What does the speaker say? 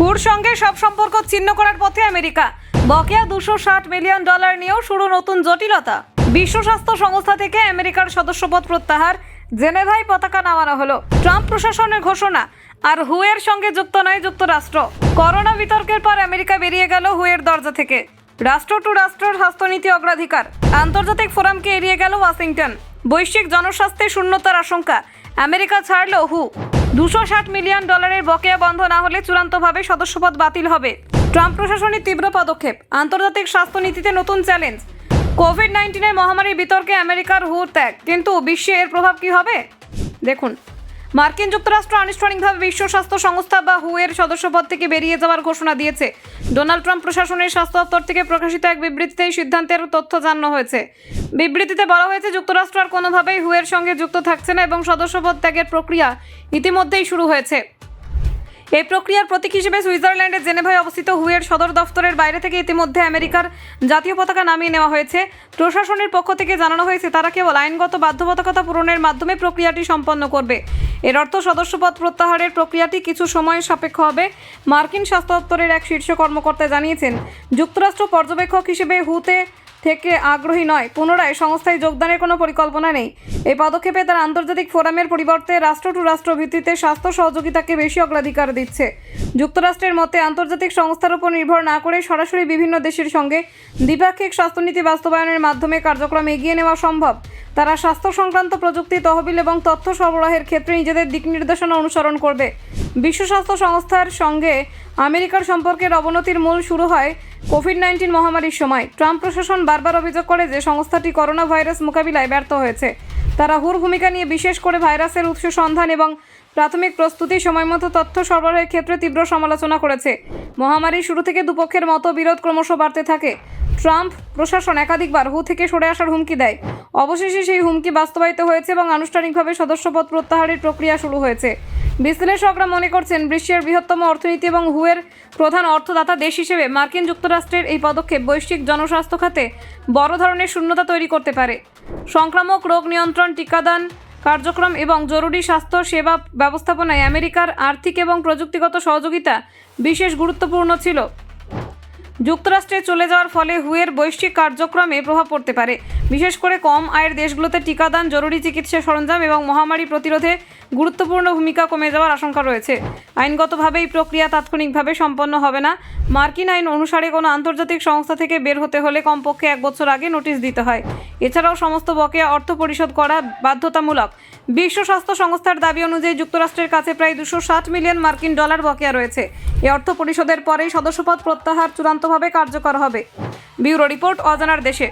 হুর সঙ্গে সব সম্পর্ক ছিন্ন করার পথে আমেরিকা। বকেয়া $260 মিলিয়ন নিয়েও শুরু নতুন জটিলতা। বিশ্ব স্বাস্থ্য সংস্থা থেকে আমেরিকার সদস্যপদ প্রত্যাহার, জেনেভায় পতাকা নামানো হলো। ট্রাম্প প্রশাসনের ঘোষণা, আর হুয়ের সঙ্গে যুক্ত নয় যুক্তরাষ্ট্র। করোনা বিতর্কের পর আমেরিকা বেরিয়ে গেল হুয়ের দরজা থেকে। রাষ্ট্র টু রাষ্ট্রের স্বাস্থ্যনীতি অগ্রাধিকার। আন্তর্জাতিক ফোরামকে এড়িয়ে গেল ওয়াশিংটন। বৈশ্বিক জনস্বাস্থ্যে শূন্যতার আশঙ্কা। আমেরিকা ছাড়ল হু। $260 মিলিয়ন বকেয়া বন্ধ না হলে চূড়ান্তভাবে সদস্যপদ বাতিল হবে। ট্রাম্প প্রশাসনের তীব্র পদক্ষেপ। আন্তর্জাতিক স্বাস্থ্যনীতিতে নতুন চ্যালেঞ্জ। কোভিড-19 মহামারীর বিতর্কে আমেরিকার হু ত্যাগ, কিন্তু বিশ্বে এর প্রভাব কি হবে দেখুন। মার্কিন যুক্তরাষ্ট্র আনুষ্ঠানিকভাবে বিশ্ব স্বাস্থ্য সংস্থা বা হু এর সদস্যপদ থেকে বেরিয়ে যাওয়ার ঘোষণা দিয়েছে। ডোনাল্ড ট্রাম্প প্রশাসনের স্বাস্থ্য দপ্তর থেকে প্রকাশিত এক বিবৃতিতে এই সিদ্ধান্তের তথ্য জানানো হয়েছে। বিবৃতিতে বলা হয়েছে, যুক্তরাষ্ট্র আর কোনোভাবেই হু এর সঙ্গে যুক্ত থাকছে না এবং সদস্যপদ ত্যাগের প্রক্রিয়া ইতিমধ্যেই শুরু হয়েছে। এই প্রক্রিয়ার প্রতীক হিসেবে সুইজারল্যান্ডের জেনেভায় অবস্থিত হু এর সদর দফতরের বাইরে থেকে ইতিমধ্যে আমেরিকার জাতীয় পতাকা নামিয়ে নেওয়া হয়েছে। প্রশাসনের পক্ষ থেকে জানানো হয়েছে, তারা কেবল আইনগত বাধ্যবাধকতা পূরণের মাধ্যমে প্রক্রিয়াটি সম্পন্ন করবে। এর অর্থ সদস্যপদ প্রত্যাহারের প্রক্রিয়াটি কিছু সময় সাপেক্ষ হবে। মার্কিন স্বাস্থ্য দপ্তরের এক শীর্ষ কর্মকর্তা জানিয়েছেন, যুক্তরাষ্ট্র পর্যবেক্ষক হিসেবে হুতে থেকে আগ্রহী নয়। পুনরায় সংস্থায় যোগদানের কোনো পরিকল্পনা নেই। এই পদক্ষেপে তারা আন্তর্জাতিক ফোরামের পরিবর্তে রাষ্ট্র টু রাষ্ট্র ভিত্তিতে স্বাস্থ্য সহযোগিতাকে বেশি অগ্রাধিকার দিচ্ছে। যুক্তরাষ্ট্রের মতে, আন্তর্জাতিক সংস্থার উপর নির্ভর না করে সরাসরি বিভিন্ন দেশের সঙ্গে দ্বিপাক্ষিক স্বাস্থ্যনীতি বাস্তবায়নের মাধ্যমে কার্যক্রম এগিয়ে নেওয়া সম্ভব। তারা স্বাস্থ্য সংক্রান্ত প্রযুক্তি, তহবিল এবং তথ্য সরবরাহের ক্ষেত্রে নিজেদের দিক নির্দেশনা অনুসরণ করবে। বিশ্ব স্বাস্থ্য সংস্থার সঙ্গে আমেরিকার সম্পর্কের অবনতির মূল শুরু হয় কোভিড-19 মহামারীর সময়। ট্রাম্প প্রশাসন বারবার অভিযোগ করে যে সংস্থাটি করোনা ভাইরাস মোকাবিলায় ব্যর্থ হয়েছে। তারা হুর ভূমিকা নিয়ে, বিশেষ করে ভাইরাসের উৎস সন্ধান এবং প্রাথমিক প্রস্তুতি, সময়মতো তথ্য সরবরাহের ক্ষেত্রে তীব্র সমালোচনা করেছে। মহামারীর শুরু থেকে দুপক্ষের মতবিরোধ ক্রমশ বাড়তে থাকে। ট্রাম্প প্রশাসন একাধিকবার হু থেকে সরে আসার হুমকি দেয়। অবশেষে সেই হুমকি বাস্তবায়িত হয়েছে এবং আনুষ্ঠানিকভাবে সদস্যপদ প্রত্যাহারের প্রক্রিয়া শুরু হয়েছে। বিশ্লেষকরা মনে করছেন, বিশ্বের বৃহত্তম অর্থনীতি এবং হু এর প্রধান অর্থদাতা দেশ হিসেবে মার্কিন যুক্তরাষ্ট্রের এই পদক্ষেপ বৈশ্বিক জনস্বাস্থ্য খাতে বড় ধরনের শূন্যতা তৈরি করতে পারে। সংক্রামক রোগ নিয়ন্ত্রণ, টিকাদান কার্যক্রম এবং জরুরি স্বাস্থ্য সেবা ব্যবস্থাপনায় আমেরিকার আর্থিক এবং প্রযুক্তিগত সহযোগিতা বিশেষ গুরুত্বপূর্ণ ছিল। যুক্তরাষ্ট্রে চলে যাওয়ার ফলে হু এর বৈশ্বিক কার্যক্রমে প্রভাব পড়তে পারে, বিশেষ করে কম আয়ের দেশগুলোতে টিকাদান, জরুরি চিকিৎসা সরঞ্জাম এবং মহামারী প্রতিরোধে গুরুত্বপূর্ণ ভূমিকা কমে যাওয়ার আশঙ্কা রয়েছে। আইনগতভাবে এই প্রক্রিয়া তাৎক্ষণিকভাবে সম্পন্ন হবে না। মার্কিন আইন অনুসারে কোনো আন্তর্জাতিক সংস্থা থেকে বের হতে হলে কমপক্ষে 1 বছর আগে নোটিশ দিতে হয়। এছাড়াও সমস্ত বকেয়া অর্থ পরিশোধ করা বাধ্যতামূলক। বিশ্ব স্বাস্থ্য সংস্থার দাবি অনুযায়ী যুক্তরাষ্ট্রের কাছে প্রায় $260 মিলিয়ন বকেয়া রয়েছে। এই অর্থ পরিশোধের পরেই সদস্যপদ প্রত্যাহার চূড়ান্তভাবে কার্যকর হবে। ব্যুরো রিপোর্ট, অজানার দেশে।